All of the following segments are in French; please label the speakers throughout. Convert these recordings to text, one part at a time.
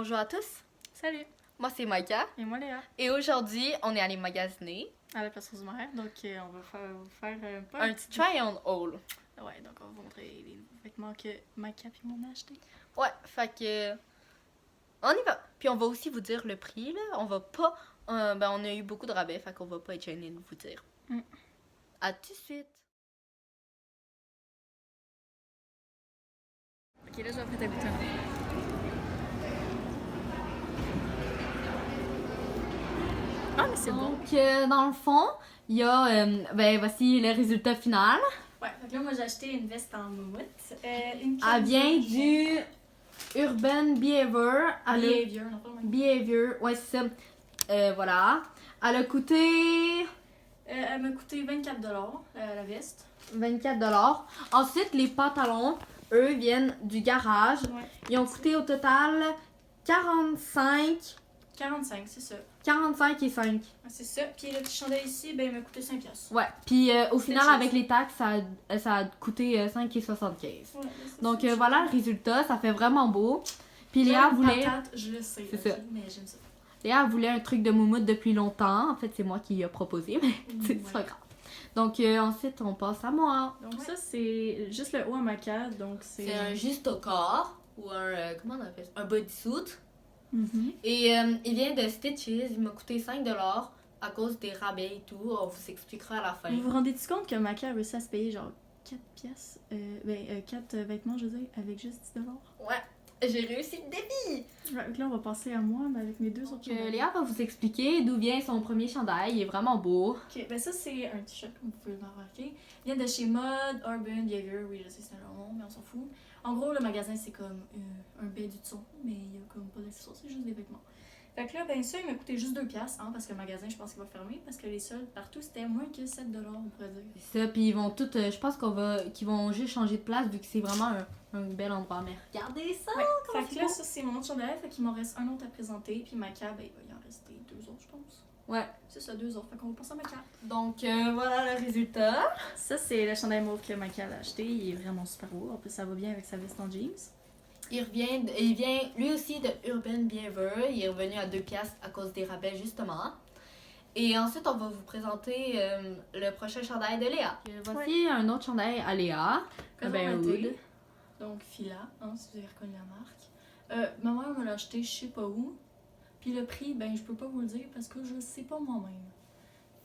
Speaker 1: Bonjour à tous,
Speaker 2: Salut,
Speaker 1: moi c'est Maïka
Speaker 2: et moi Léa,
Speaker 1: et aujourd'hui on est allé magasiner
Speaker 2: à la place Rosemère. Donc on va vous faire pas
Speaker 1: un petit try on haul.
Speaker 2: Ouais, donc on va vous montrer les vêtements que Maïka et moi on a acheté.
Speaker 1: Ouais, fait que on y va. Puis on va aussi vous dire le prix là, on va pas on a eu beaucoup de rabais, fait qu'on va pas être gêné de vous dire.
Speaker 2: Mm.
Speaker 1: À tout de suite.
Speaker 2: Ok, là je vais apprêter à goûter. Ah, mais c'est bon.
Speaker 1: Donc dans le fond, il y a voici le résultat final.
Speaker 2: Ouais, donc là moi j'ai acheté une veste en moumoute.
Speaker 1: Elle vient du Urban Behavior.
Speaker 2: Behavior, non pas le même.
Speaker 1: Behavior, ouais c'est ça. Voilà. Elle a coûté
Speaker 2: Elle m'a coûté 24$ la veste.
Speaker 1: 24$. Ensuite, les pantalons, eux, viennent du garage.
Speaker 2: Ouais.
Speaker 1: Ils ont coûté au total 45,
Speaker 2: 45, c'est ça.
Speaker 1: 45 et 5.
Speaker 2: C'est ça. Puis le petit chandail ici, ben il m'a coûté 5$.
Speaker 1: Ouais, puis au
Speaker 2: C'était
Speaker 1: final,
Speaker 2: cheap.
Speaker 1: avec les taxes, ça a coûté 5 et 75.
Speaker 2: Ouais,
Speaker 1: Donc voilà le résultat, ça fait vraiment beau. Puis
Speaker 2: Léa
Speaker 1: Léa voulait,
Speaker 2: patate, je le sais,
Speaker 1: C'est
Speaker 2: ok,
Speaker 1: ça.
Speaker 2: mais j'aime ça.
Speaker 1: Léa voulait un truc de moumoute depuis longtemps. En fait, c'est moi qui lui ai proposé, mais c'est
Speaker 2: Ouais.
Speaker 1: pas grave. Donc ensuite, on passe à moi.
Speaker 2: Donc ça c'est juste le haut à Maca, donc
Speaker 1: C'est un juste au corps, ou un, comment on appelle ça? Un bodysuit.
Speaker 2: Mhm.
Speaker 1: Et il vient de Stitches, il m'a coûté 5$ à cause des rabais et tout. On vous expliquera à la fin.
Speaker 2: Vous vous rendez-tu compte que Maca a réussi à se payer genre 4 pièces, 4 vêtements, je veux dire, avec juste 10$?
Speaker 1: Ouais, j'ai réussi le défi!
Speaker 2: Ouais, donc là on va passer à moi, mais avec mes deux autres chandails.
Speaker 1: Léa va vous expliquer d'où vient son premier chandail, il est vraiment beau.
Speaker 2: Ok, ben ça c'est un t-shirt comme vous pouvez le remarquer. Il vient de chez Mode, Urban, Behavior, oui je sais c'est un long nom, mais on s'en fout. En gros le magasin c'est comme un baie du son, mais il y a comme pas d'accessoires, c'est juste des vêtements. Fait que là, ben ça il m'a coûté juste 2$, hein, parce que le magasin je pense qu'il va fermer, parce que les soldes partout c'était moins que 7$, on pourrait dire.
Speaker 1: C'est ça, puis ils vont toutes, je pense qu'ils vont juste changer de place vu que c'est vraiment un bel endroit. Mais regardez ça!
Speaker 2: Ouais.
Speaker 1: comment
Speaker 2: Fait que
Speaker 1: c'est
Speaker 2: là,
Speaker 1: beau.
Speaker 2: ça c'est mon autre chandail, fait qu'il m'en reste un autre à présenter, puis ma carte, ben il va y en rester 2 autres, je pense.
Speaker 1: Ouais,
Speaker 2: C'est ça, 2 autres, fait qu'on va passer à ma carte.
Speaker 1: donc voilà le résultat.
Speaker 2: Ça, c'est le chandail mauve que Maca a acheté. Il est vraiment super beau. En plus, ça va bien avec sa veste en jeans.
Speaker 1: Il vient lui aussi de Urban Behavior. Il est revenu à 2$ à cause des rabais, justement. Et ensuite, on va vous présenter le prochain chandail de Léa. Voici un autre chandail à Léa.
Speaker 2: Ben,
Speaker 1: Hood.
Speaker 2: donc, Fila, hein, si vous avez reconnu la marque. Ma mère me l'a acheté, je sais pas où. Puis le prix, ben, je peux pas vous le dire parce que je sais pas moi-même.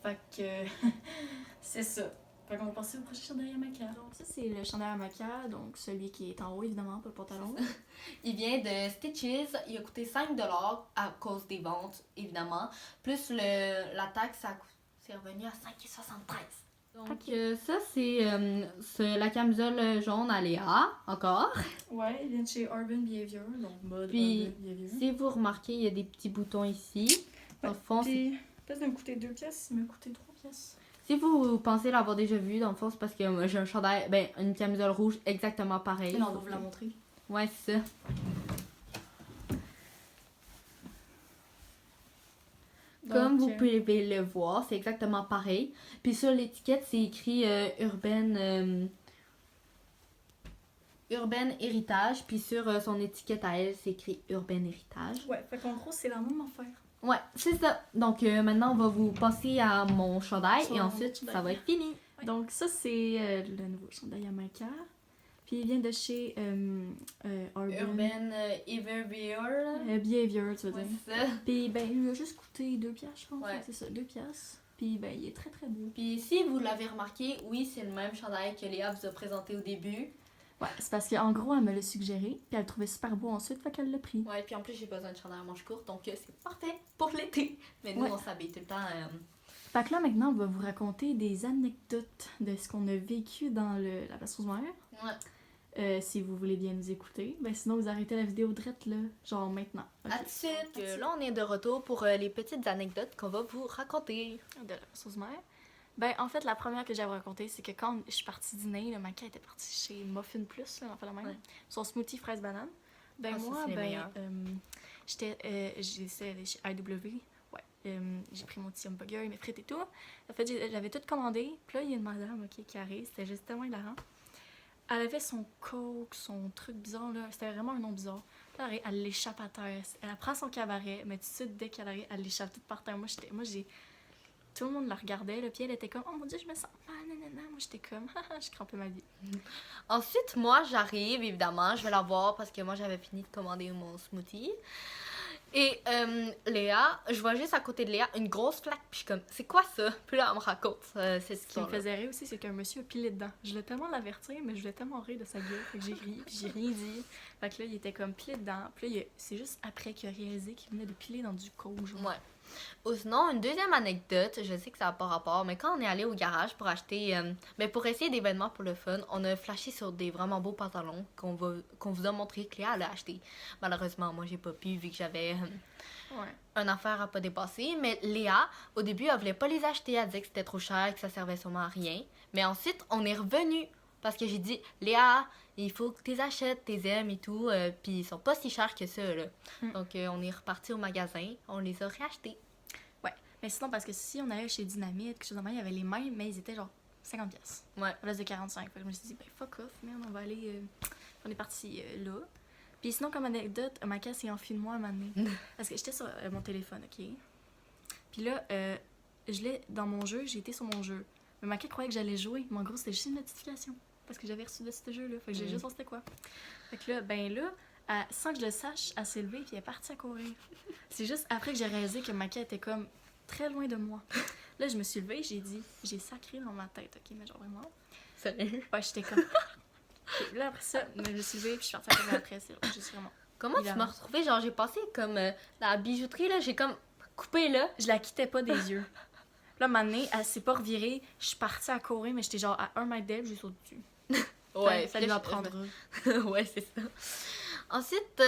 Speaker 2: Fait que, c'est ça. Fait qu'on va passer au prochain chandail à Maca. Donc, ça, c'est le chandail à Maca. Donc, celui qui est en haut, évidemment, pas le pantalon.
Speaker 1: Il vient de Stitches. Il a coûté 5$ à cause des ventes, évidemment. Plus la taxe, c'est revenu à 5,73$. Donc ça, c'est la camisole jaune à Léa, encore.
Speaker 2: Ouais, il vient de chez Urban Behavior, donc mode
Speaker 1: Puis,
Speaker 2: Urban Behavior.
Speaker 1: si vous remarquez, il y a des petits boutons ici. Dans le fond,
Speaker 2: Puis, peut-être me coûter 2$, il m'a coûté 3$.
Speaker 1: si vous pensez l'avoir déjà vu, dans le fond, c'est parce que moi, j'ai un chandail, une camisole rouge exactement pareil.
Speaker 2: Non, on va vous la montrer.
Speaker 1: Ouais, c'est ça. Comme vous pouvez le voir, c'est exactement pareil. Puis sur l'étiquette, c'est écrit Urban Héritage. Puis sur son étiquette à elle, c'est écrit Urban Héritage.
Speaker 2: Ouais, fait qu'en gros, c'est la même affaire.
Speaker 1: Ouais, c'est ça. Donc maintenant, on va vous passer à mon chandail
Speaker 2: Son
Speaker 1: et ensuite,
Speaker 2: chandail.
Speaker 1: ça va être fini.
Speaker 2: Ouais. Donc, ça, c'est le nouveau chandail à Maca. Puis, il vient de chez
Speaker 1: Urban Behavior.
Speaker 2: Behavior, tu veux
Speaker 1: Ouais,
Speaker 2: dire.
Speaker 1: c'est ça.
Speaker 2: Puis, ben, il a juste coûté 2$, je pense.
Speaker 1: Ouais.
Speaker 2: C'est ça, 2$. Puis, ben, il est très très beau.
Speaker 1: Puis si vous l'avez remarqué, oui, c'est le même chandail que Léa vous a présenté au début.
Speaker 2: Ouais, c'est parce qu'en gros, elle me l'a suggéré. Puis, elle le trouvait super beau ensuite, fait qu'elle l'a pris.
Speaker 1: Ouais, puis en plus, j'ai besoin de chandail à manches courtes, donc c'est parfait pour l'été. Mais nous,
Speaker 2: Ouais.
Speaker 1: on s'habille tout le temps.
Speaker 2: Fait que là, maintenant, on va vous raconter des anecdotes de ce qu'on a vécu dans la place Rosemère.
Speaker 1: Ouais.
Speaker 2: Si vous voulez bien nous écouter. Ben sinon, vous arrêtez la vidéo drette, là, genre maintenant. Ok.
Speaker 1: À tout de suite. Là, on est de retour pour les petites anecdotes qu'on va vous raconter.
Speaker 2: De la place Rosemère. Ben, en fait, la première que j'avais racontée, c'est que quand je suis partie dîner, le maquin était parti chez Muffin Plus, là, on fait la même.
Speaker 1: Ouais.
Speaker 2: Son smoothie fraise banane. Ben,
Speaker 1: Ah, ça,
Speaker 2: moi,
Speaker 1: c'est les
Speaker 2: ben,
Speaker 1: meilleurs.
Speaker 2: j'étais allée chez IW. Ouais. J'ai pris mon petit hamburger, mes frites et tout. En fait, j'avais tout commandé. Puis là, il y a une madame qui arrive. C'était juste tellement hilarant. Elle avait son coke, son truc bizarre, là. C'était vraiment un nom bizarre. Là, elle l'échappe à terre. Elle prend son cabaret, mais tout de suite, dès qu'elle arrive, elle l'échappe toute par terre. Tout le monde la regardait, là, puis elle était comme, oh mon dieu, je me sens mal, nanana. Moi, j'étais comme, haha, je crampais ma vie.
Speaker 1: Ensuite, moi, j'arrive, évidemment, je vais la voir parce que moi, j'avais fini de commander mon smoothie. Et Léa, je vois juste à côté de Léa une grosse flaque, puis je suis comme, c'est quoi ça? Puis là, elle me raconte, c'est
Speaker 2: Ce qui me faisait rire aussi, c'est qu'un monsieur a pilé dedans. Je voulais tellement l'avertir, mais je voulais tellement rire de sa gueule, fait que j'ai ri, puis j'ai rien dit. Fait que là, il était comme pilé dedans, puis là, c'est juste après qu'il a réalisé qu'il venait de piler dans du coke, genre.
Speaker 1: Ouais. Ou sinon, une deuxième anecdote, je sais que ça n'a pas rapport, mais quand on est allé au garage pour acheter, pour essayer des vêtements pour le fun, on a flashé sur des vraiment beaux pantalons qu'on vous a montré que Léa a acheté. Malheureusement, moi, j'ai pas pu vu que j'avais une affaire à pas dépasser. Mais Léa, au début, elle voulait pas les acheter. Elle disait que c'était trop cher, que ça servait sûrement à rien. Mais ensuite, on est revenu parce que j'ai dit, Léa, il faut que tu les achètes, tu les aimes et tout. Puis ils sont pas si chers que ça, là. Donc, on est reparti au magasin, on les a réachetés.
Speaker 2: Ouais, mais sinon, parce que si on allait chez Dynamite, quelque chose de même, il y avait les mêmes, mais ils étaient genre 50$.
Speaker 1: Ouais.
Speaker 2: À place de 45$. Fait que je me suis dit, ben fuck off, mais on va aller. On est parti là. Puis sinon, comme anecdote, ma casse s'est enfuie de moi à un moment donné. Parce que j'étais sur mon téléphone, ok? Puis là, je l'ai dans mon jeu, j'ai été sur mon jeu. Mais ma croyait que j'allais jouer, mais en gros, c'était juste une notification. Parce que j'avais reçu de ce jeu-là. Fait que j'ai juste voir c'était quoi. Fait que là, sans que je le sache, elle s'est levée puis elle est partie à courir. C'est juste après que j'ai réalisé que Maka était comme très loin de moi. Là, je me suis levée, j'ai sacré dans ma tête, ok? Mais genre vraiment.
Speaker 1: Sérieux?
Speaker 2: Ouais, j'étais comme. Okay. Là, après ça, je me suis levée puis je suis partie à courir après. C'est juste vraiment.
Speaker 1: Comment tu m'as retrouvée? Genre, j'ai passé comme la bijouterie, là, j'ai comme coupé là.
Speaker 2: Je la quittais pas des yeux. Là, un moment donné, elle s'est pas revirée. Je suis partie à courir, mais j'étais genre à 1 mètre d'elle, j'ai sauté dessus.
Speaker 1: Ouais,
Speaker 2: ça lui apprendra.
Speaker 1: Ouais, c'est ça. Ensuite,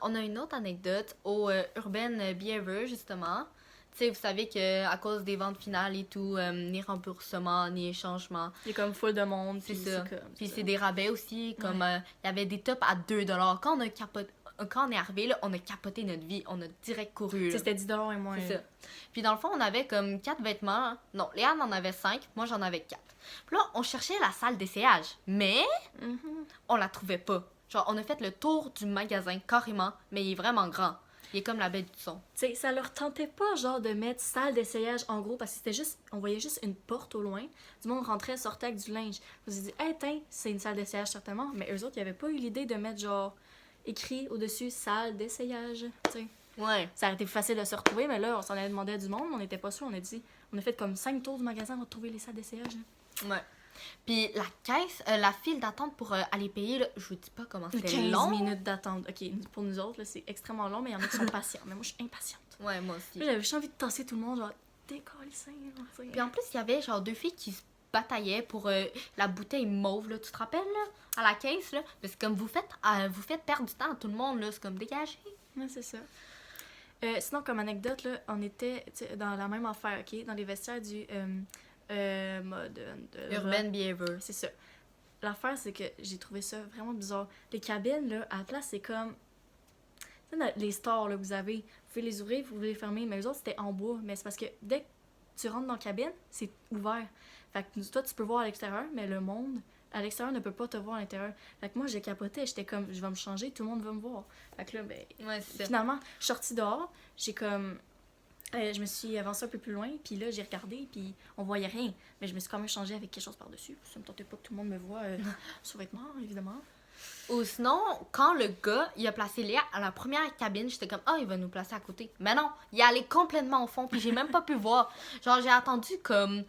Speaker 1: on a une autre anecdote au Urban Behavior, justement. Tu sais, vous savez qu'à cause des ventes finales et tout, ni remboursement, ni échangement.
Speaker 2: Il y a comme full de monde.
Speaker 1: C'est ça. Puis c'est des rabais aussi, comme il y avait des tops à 2$. Quand on est arrivé, là, on a capoté notre vie. On a direct couru.
Speaker 2: C'était 10$ et moins.
Speaker 1: C'est ça. Puis dans le fond, on avait comme 4 vêtements. Non, Léa en avait 5, moi j'en avais 4. Puis là, on cherchait la salle d'essayage, mais on la trouvait pas. Genre, on a fait le tour du magasin carrément, mais il est vraiment grand. Il est comme la baie du son.
Speaker 2: Tu sais, ça leur tentait pas, genre, de mettre salle d'essayage en gros, parce que c'était juste, on voyait juste une porte au loin. Du monde rentrait, sortait avec du linge. On s'est dit, hey, tiens, c'est une salle d'essayage certainement. Mais eux autres, ils avaient pas eu l'idée de mettre, genre, écrit au-dessus salle d'essayage. Tu sais.
Speaker 1: Ouais.
Speaker 2: Ça aurait été plus facile de se retrouver, mais là, on s'en allait demander à du monde, on n'était pas sûr. On a fait comme 5 tours du magasin pour trouver les salles d'essayage.
Speaker 1: Ouais. Puis la caisse, la file d'attente pour aller payer, là, je vous dis pas comment c'était
Speaker 2: 15
Speaker 1: long.
Speaker 2: minutes d'attente. OK, pour nous autres, là, c'est extrêmement long, mais il y en a qui sont patients. Mais moi, je suis impatiente.
Speaker 1: Ouais, moi aussi.
Speaker 2: Là, j'avais juste envie de tasser tout le monde, genre, décollissez.
Speaker 1: Puis en plus, il y avait genre 2 filles qui se bataillaient pour la bouteille mauve, là. Tu te rappelles, là, à la caisse, là? Mais c'est comme vous faites perdre du temps à tout le monde, là. C'est comme dégagé.
Speaker 2: Ouais, c'est ça. Sinon, comme anecdote, là, on était dans la même affaire, OK? Dans les vestiaires du mode...
Speaker 1: Urban Behavior.
Speaker 2: C'est ça. L'affaire, c'est que j'ai trouvé ça vraiment bizarre. Les cabines, là, à la place, c'est comme... Tu sais, les stores, là, que vous avez, vous pouvez les ouvrir, vous pouvez les fermer, mais eux autres, c'était en bois. Mais c'est parce que dès que tu rentres dans la cabine, c'est ouvert. Fait que toi, tu peux voir à l'extérieur, mais le monde... à l'extérieur ne peut pas te voir à l'intérieur. Fait que moi, j'ai capoté, j'étais comme, je vais me changer, tout le monde va me voir. Fait que là, ben,
Speaker 1: ouais, c'est
Speaker 2: finalement, je suis sortie dehors, j'ai comme, je me suis avancée un peu plus loin, puis là, j'ai regardé, puis on voyait rien. Mais je me suis quand même changée avec quelque chose par-dessus. Ça me tentait pas que tout le monde me voit sur vêtements, évidemment.
Speaker 1: Ou sinon, quand le gars, il a placé Léa à la première cabine, j'étais comme, il va nous placer à côté. Mais non, il est allé complètement au fond, puis j'ai même pas pu voir. Genre, j'ai attendu comme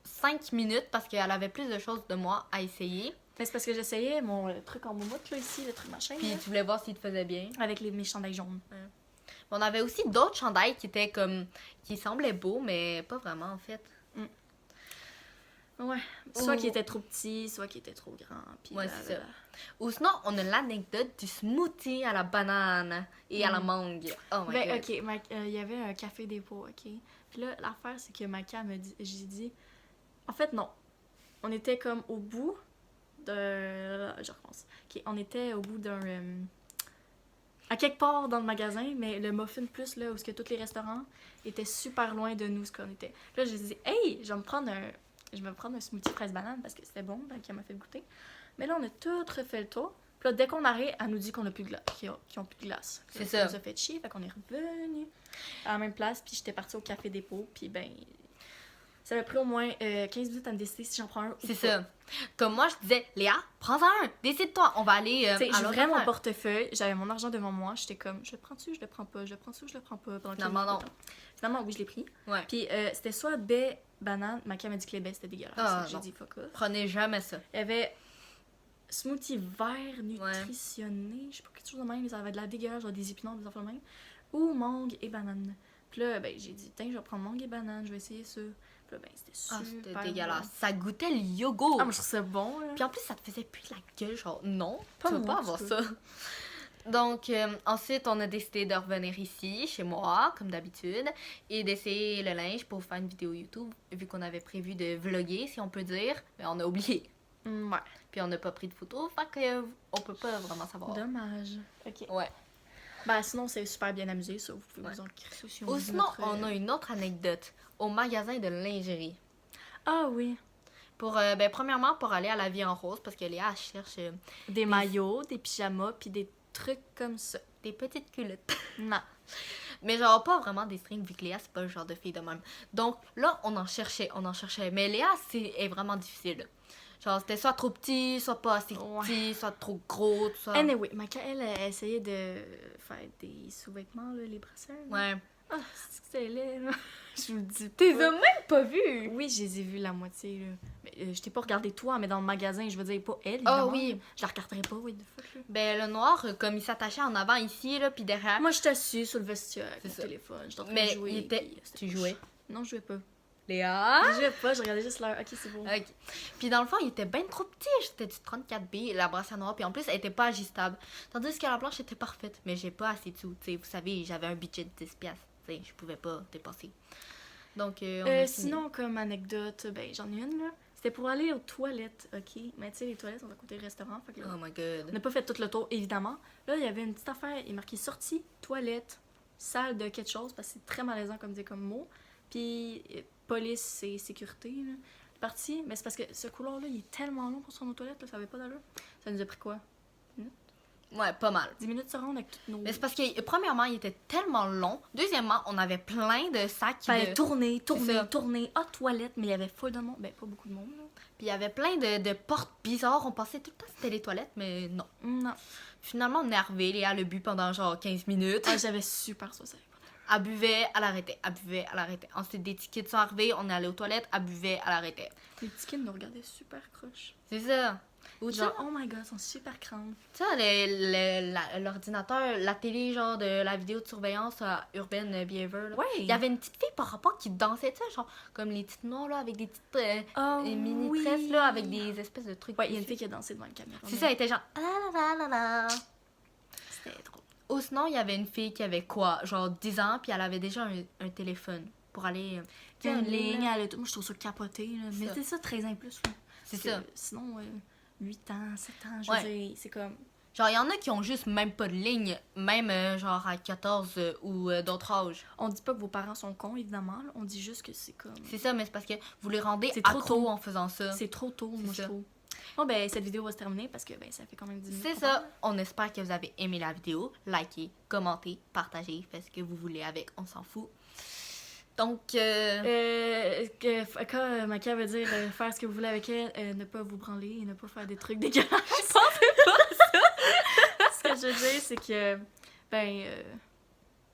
Speaker 1: 5 minutes parce qu'elle avait plus de choses de moi à essayer.
Speaker 2: Mais c'est parce que j'essayais mon truc en moumoute, là, ici, le truc machin.
Speaker 1: Puis
Speaker 2: là,
Speaker 1: tu voulais voir s'il te faisait bien.
Speaker 2: avec mes chandails jaunes.
Speaker 1: On avait aussi d'autres chandails qui étaient comme... qui semblaient beaux, mais pas vraiment, en fait.
Speaker 2: Ouais. Soit qui était trop petit, soit qui était trop grand. Puis
Speaker 1: ouais, c'est ça. Ou sinon, on a l'anecdote du smoothie à la banane et à la mangue. Oh my god.
Speaker 2: OK, il y avait un café dépôt, OK? Puis là, l'affaire, c'est que Maka me dit... J'ai dit... En fait, non. On était comme au bout de... Je recommence. OK, on était au bout d'un... à quelque part dans le magasin, mais le Muffin Plus, là, où que tous les restaurants étaient super loin de nous, ce qu'on était. Là, je dit, hey, je vais me prendre un smoothie fraise banane parce que c'était bon, donc elle m'a fait goûter. Mais là, on a tout refait le tour. Puis là, dès qu'on arrête, elle nous dit qu'on a plus de glace, qu'ils ont plus de glace.
Speaker 1: C'est
Speaker 2: Ça
Speaker 1: ça.
Speaker 2: nous a fait chier, fait qu'on est revenu à la même place, puis j'étais partie au Café Dépôt, puis ben... Ça m'a pris au moins 15 minutes à me décider si j'en prends un ou
Speaker 1: C'est
Speaker 2: pas.
Speaker 1: ça. Comme moi, je disais, Léa, prends-en un, décide-toi, on va aller
Speaker 2: Tu sais,
Speaker 1: à
Speaker 2: j'ouvrais mon
Speaker 1: l'autre
Speaker 2: portefeuille, j'avais mon argent devant moi, j'étais comme, je le prends-tu, je le prends pas, je le prends-tu, je le prends pas. Pendant
Speaker 1: Finalement, non.
Speaker 2: Finalement, oui, je l'ai pris.
Speaker 1: Ouais.
Speaker 2: Puis c'était soit baie, banane, ma m'a dit que les baies c'était dégueulasse.
Speaker 1: Ah,
Speaker 2: J'ai
Speaker 1: non.
Speaker 2: dit fuck off.
Speaker 1: Prenez jamais ça.
Speaker 2: Il y avait smoothie vert nutritionné, je sais pas quelque chose de même, ça avait de la dégueulasse, genre des épinards, des affaires de même. Ou mangue et banane. Puis là, ben, j'ai dit, tiens, je vais prendre mangue et banane, je vais essayer ça. Puis là, ben, c'était
Speaker 1: Ah,
Speaker 2: super
Speaker 1: c'était dégueulasse.
Speaker 2: bon.
Speaker 1: Ça goûtait le yogourt.
Speaker 2: Ah, moi, je trouve ça bon, là.
Speaker 1: Puis en plus, ça te faisait plus la gueule, genre, non,
Speaker 2: Pas
Speaker 1: tu veux
Speaker 2: moi,
Speaker 1: pas
Speaker 2: en tout
Speaker 1: avoir
Speaker 2: cas.
Speaker 1: ça. Donc, ensuite, on a décidé de revenir ici, chez moi, comme d'habitude, et d'essayer le linge pour faire une vidéo YouTube, vu qu'on avait prévu de vlogger, si on peut dire, mais on a oublié.
Speaker 2: Ouais.
Speaker 1: Puis on n'a pas pris de photos, fait que on peut pas vraiment savoir.
Speaker 2: Dommage. Ok.
Speaker 1: Ouais.
Speaker 2: Ben, sinon, c'est super bien amusé, ça. Vous pouvez
Speaker 1: Ouais.
Speaker 2: vous en crisser aussi.
Speaker 1: Ou sinon, on a une autre anecdote. Au magasin de lingerie.
Speaker 2: Ah oui.
Speaker 1: Pour, ben, premièrement, pour aller à la vie en rose, parce que Léa, elle cherche
Speaker 2: Des maillots, des pyjamas, puis des trucs comme ça.
Speaker 1: des petites culottes.
Speaker 2: Non.
Speaker 1: Mais genre, pas vraiment des strings, vu que Léa, c'est pas le genre de fille de même. Donc là, on en cherchait. Mais Léa, est vraiment difficile. Genre, c'était soit trop petit, soit pas assez petit, soit trop gros, soit...
Speaker 2: Anyway, Maca, elle a essayé de faire des sous-vêtements, là, les brasseurs. là.
Speaker 1: Ouais.
Speaker 2: Ah, c'est que c'était laid, là. Je vous le dis.
Speaker 1: T'es
Speaker 2: pas.
Speaker 1: même pas vu!
Speaker 2: Oui, je les ai vus la moitié, là. Mais je t'ai pas regardé toi, mais dans le magasin, je veux dire, pas elle,
Speaker 1: Ah
Speaker 2: évidemment.
Speaker 1: oui.
Speaker 2: Je la regarderai pas, oui, de fuck, là.
Speaker 1: Ben, le noir, comme il s'attachait en avant ici, là, puis derrière.
Speaker 2: Moi, je suis assise sur le vestiaire avec
Speaker 1: C'est
Speaker 2: mon
Speaker 1: ça.
Speaker 2: téléphone. J'étais en train
Speaker 1: Mais
Speaker 2: de jouer.
Speaker 1: il était...
Speaker 2: puis c'était
Speaker 1: Tu
Speaker 2: poche.
Speaker 1: jouais?
Speaker 2: Non, je jouais pas.
Speaker 1: Léa?
Speaker 2: Je jouais pas, je regardais juste l'heure. Ok, c'est bon.
Speaker 1: Ok. Puis dans le fond, il était bien trop petit. J'étais du 34B, la brassière noire. Puis en plus, elle était pas ajustable. Tandis que la blanche était parfaite. Mais j'ai pas assez de sous. Tu sais, vous savez, j'avais un budget de 10$. Tu sais, je pouvais pas dépasser. Donc, on a fini.
Speaker 2: Sinon, comme anecdote, ben j'en ai une là. C'était pour aller aux toilettes, ok? Mais tu sais, les toilettes sont à côté du restaurant. Fait que là,
Speaker 1: Oh my
Speaker 2: on
Speaker 1: god.
Speaker 2: n'a pas fait tout le tour, évidemment. Là, il y avait une petite affaire, il est marqué sortie, toilette, salle de quelque chose, parce que c'est très malaisant comme dire comme mot. Puis police et sécurité, là. Parti, mais c'est parce que ce couloir-là, il est tellement long pour se rendre aux toilettes, là, ça avait pas d'allure. Ça nous a pris quoi?
Speaker 1: Ouais, pas mal.
Speaker 2: 10 minutes se rendre avec toutes nos.
Speaker 1: Mais c'est parce que, premièrement, il était tellement long. Deuxièmement, on avait plein de sacs.
Speaker 2: Fallait tourner,
Speaker 1: C'est ça.
Speaker 2: tourner. Ah, toilette, mais il y avait full de monde. Ben, pas beaucoup de monde, là.
Speaker 1: Puis il y avait plein de portes bizarres. On pensait tout le temps que c'était les toilettes, mais non.
Speaker 2: Non.
Speaker 1: Finalement, on est arrivé. Léa le bu pendant genre 15 minutes.
Speaker 2: Ah, j'avais super soif, ça avait pas d'allure.
Speaker 1: Elle buvait, elle arrêtait. Elle buvait, elle arrêtait. Ensuite, des tickets sont arrivés. On est allé aux toilettes. Elle buvait, elle arrêtait.
Speaker 2: Les petits kids nous regardaient super croche.
Speaker 1: C'est ça. Ou tu sais,
Speaker 2: Genre, oh my god, ils sont super crânes.
Speaker 1: l'ordinateur, la télé, genre de la vidéo de surveillance à Urban Behavior. Là.
Speaker 2: Ouais.
Speaker 1: Il y avait une petite fille par rapport qui dansait, tu sais, genre comme les petites noires là, avec des petites des mini
Speaker 2: oui.
Speaker 1: tresses là, avec des espèces de trucs.
Speaker 2: Ouais, il y a une
Speaker 1: dessus.
Speaker 2: fille qui a dansé devant la caméra.
Speaker 1: C'est ça, elle était genre ah la la la la.
Speaker 2: C'était drôle.
Speaker 1: Ou sinon, il y avait une fille qui avait quoi, genre 10 ans, puis elle avait déjà un téléphone pour aller.
Speaker 2: Tu sais, une
Speaker 1: ligne,
Speaker 2: ligne, elle a tout. Moi, je trouve ça capoté, là. Mais
Speaker 1: Ça.
Speaker 2: c'est ça, 13 ans et plus, là.
Speaker 1: C'est
Speaker 2: Parce
Speaker 1: ça.
Speaker 2: que Sinon, 8 ans, 7 ans, je
Speaker 1: Ouais.
Speaker 2: veux dire, c'est comme.
Speaker 1: Genre, il y en a qui ont juste même pas de ligne, même genre à 14 ou d'autres âges.
Speaker 2: On dit pas que vos parents sont cons, évidemment, là. On dit juste que c'est comme.
Speaker 1: C'est ça, mais c'est parce que vous les rendez
Speaker 2: C'est trop
Speaker 1: accro
Speaker 2: tôt.
Speaker 1: en faisant ça.
Speaker 2: C'est trop tôt, moi,
Speaker 1: C'est
Speaker 2: je
Speaker 1: ça.
Speaker 2: trouve. Bon, ben, cette vidéo va se terminer parce que, ben, ça fait quand même 10 minutes.
Speaker 1: C'est
Speaker 2: qu'on
Speaker 1: ça.
Speaker 2: parle.
Speaker 1: On espère que vous avez aimé la vidéo. Likez, commentez, partagez, faites ce que vous voulez avec. On s'en fout. Donc,
Speaker 2: Quand Maca veut dire faire ce que vous voulez avec elle, ne pas vous branler et ne pas faire des trucs dégueulasses. Ce que je veux dire, c'est que, ben,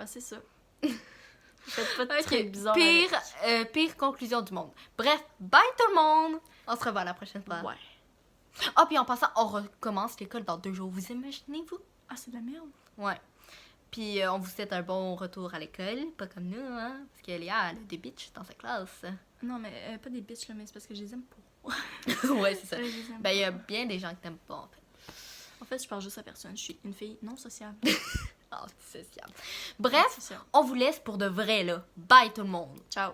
Speaker 2: c'est ça. Faites pas de
Speaker 1: ok,
Speaker 2: trucs bizarres.
Speaker 1: pire conclusion du monde. Bref, bye tout le monde. On se revoit la prochaine fois.
Speaker 2: Ouais.
Speaker 1: Ah, puis en passant, on recommence l'école dans 2 jours. Vous imaginez-vous?
Speaker 2: Ah, c'est de la merde.
Speaker 1: Ouais. Puis on vous souhaite un bon retour à l'école. Pas comme nous, hein. Parce que Léa, elle a des bitches dans sa classe.
Speaker 2: Non, mais pas des bitches, là, mais c'est parce que je les aime pas.
Speaker 1: ouais, c'est ça.
Speaker 2: Je les aime
Speaker 1: Ben, il y a
Speaker 2: pas.
Speaker 1: bien des gens qui t'aiment pas, en fait.
Speaker 2: En fait, je parle juste à personne. Je suis une fille non sociable.
Speaker 1: Ah, c'est sociable. Bref,
Speaker 2: Sociable.
Speaker 1: on vous laisse pour de vrai, là. Bye tout le monde.
Speaker 2: Ciao.